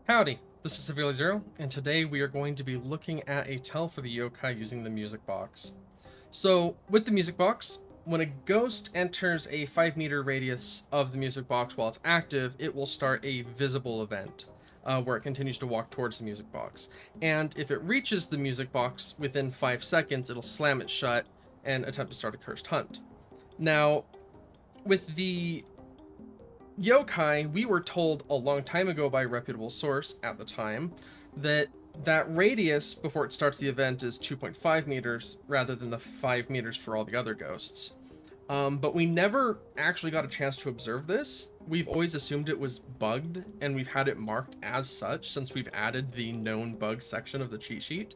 Howdy, this is Severely Zero, and today we are going to be looking at a tell for the yokai using the music box. So, with the music box, when a ghost enters a 5-meter radius of the music box while it's active, it will start a visible event, where it continues to walk towards the music box. And if it reaches the music box within 5 seconds, it'll slam it shut and attempt to start a cursed hunt. Now, with the yokai, we were told a long time ago by a reputable source at the time that radius before it starts the event is 2.5 meters rather than the 5 meters for all the other ghosts. But we never actually got a chance to observe this. We've always assumed it was bugged, and we've had it marked as such since we've added the known bug section of the cheat sheet.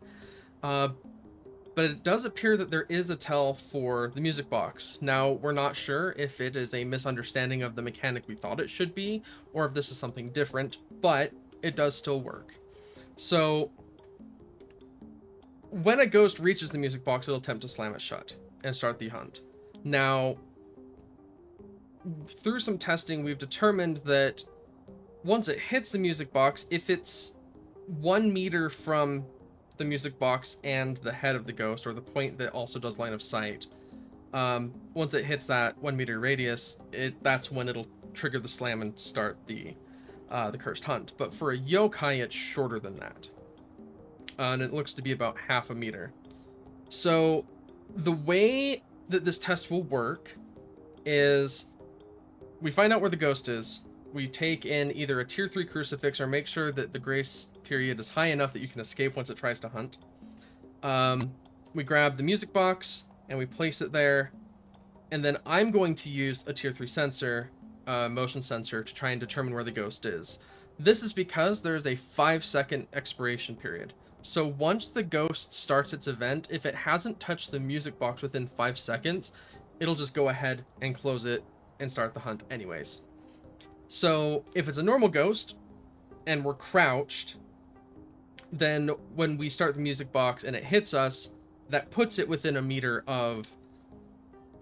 But it does appear that there is a tell for the music box. Now, we're not sure if it is a misunderstanding of the mechanic we thought it should be, or if this is something different, but it does still work. So, when a ghost reaches the music box, it'll attempt to slam it shut and start the hunt. Now, through some testing, we've determined that once it hits the music box, if it's 1 meter from the music box and the head of the ghost, or the point that also does line of sight, once it hits that 1 meter radius, that's when it'll trigger the slam and start the cursed hunt. But for a yokai, it's shorter than that, and it looks to be about half a meter. So the way that this test will work is we find out where the ghost is. We take in either a tier 3 crucifix or make sure that the grace period is high enough that you can escape once it tries to hunt. We grab the music box and we place it there. And then I'm going to use a tier 3 sensor, motion sensor, to try and determine where the ghost is. This is because there is a 5-second expiration period. So once the ghost starts its event, if it hasn't touched the music box within 5 seconds, it'll just go ahead and close it and start the hunt anyways. So if it's a normal ghost and we're crouched, then when we start the music box and it hits us, that puts it within a meter of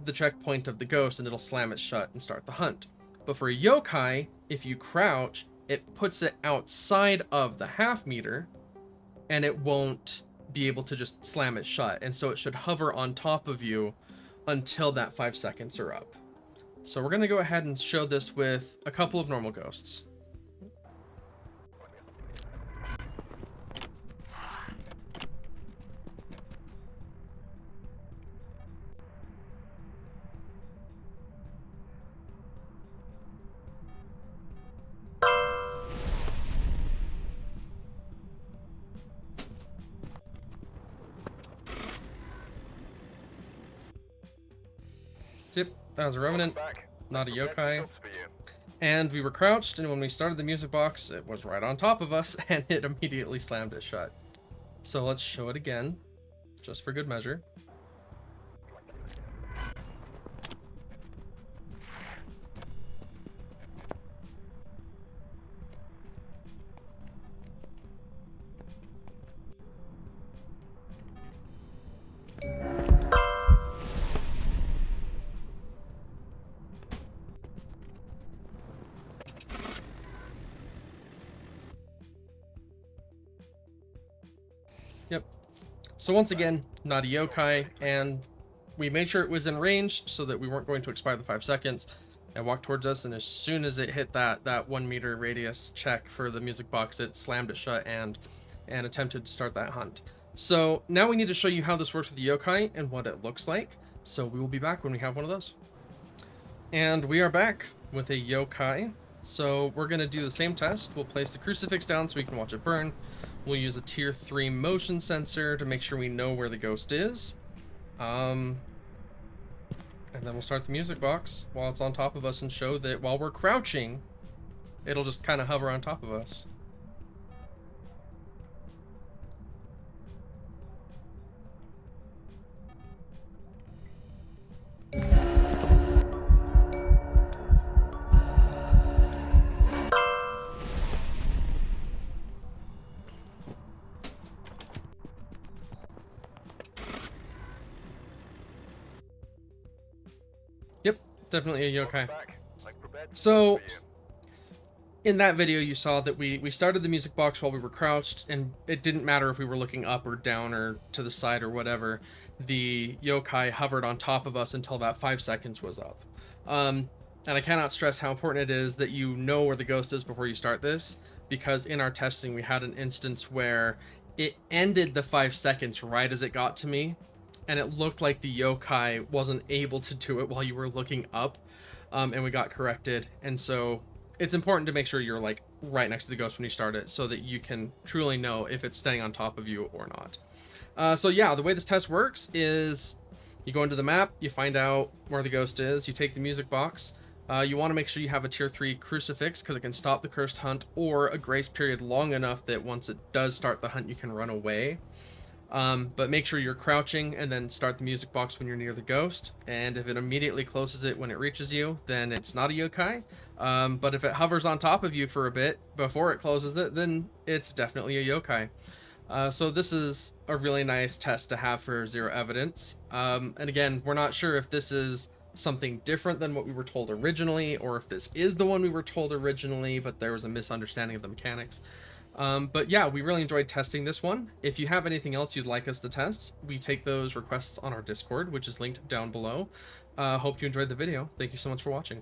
the checkpoint of the ghost, and it'll slam it shut and start the hunt. But for a yokai, if you crouch, it puts it outside of the half meter, and it won't be able to just slam it shut. And so it should hover on top of you until that 5 seconds are up. So we're going to go ahead and show this with a couple of normal ghosts. Yep, that was a revenant, not a yokai. And we were crouched, and when we started the music box, it was right on top of us, and it immediately slammed it shut. So let's show it again, just for good measure. Yep. So once again, not a yokai, and we made sure it was in range so that we weren't going to expire the 5 seconds. It walked towards us, and as soon as it hit that 1 meter radius check for the music box, it slammed it shut and attempted to start that hunt. So now we need to show you how this works with the yokai and what it looks like. So we will be back when we have one of those. And we are back with a yokai. So we're going to do the same test. We'll place the crucifix down so we can watch it burn. We'll use a tier 3 motion sensor to make sure we know where the ghost is. And then we'll start the music box while it's on top of us and show that while we're crouching, it'll just kind of hover on top of us. Yep, definitely a yokai. So in that video, you saw that we started the music box while we were crouched, and it didn't matter if we were looking up or down or to the side or whatever. The yokai hovered on top of us until that 5 seconds was up. And I cannot stress how important it is that you know where the ghost is before you start this, because in our testing, we had an instance where it ended the 5 seconds right as it got to me, and it looked like the yokai wasn't able to do it while you were looking up, and we got corrected. And so it's important to make sure you're like right next to the ghost when you start it, so that you can truly know if it's staying on top of you or not. So yeah, the way this test works is you go into the map, you find out where the ghost is, you take the music box. You want to make sure you have a tier 3 crucifix, because it can stop the cursed hunt, or a grace period long enough that once it does start the hunt, you can run away. But make sure you're crouching and then start the music box when you're near the ghost. And if it immediately closes it when it reaches you, then it's not a yokai. But if it hovers on top of you for a bit before it closes it, then it's definitely a yokai. So this is a really nice test to have for zero evidence. And again, we're not sure if this is something different than what we were told originally, or if this is the one we were told originally, but there was a misunderstanding of the mechanics. But yeah, we really enjoyed testing this one. If you have anything else you'd like us to test, we take those requests on our Discord, which is linked down below. Hope you enjoyed the video. Thank you so much for watching.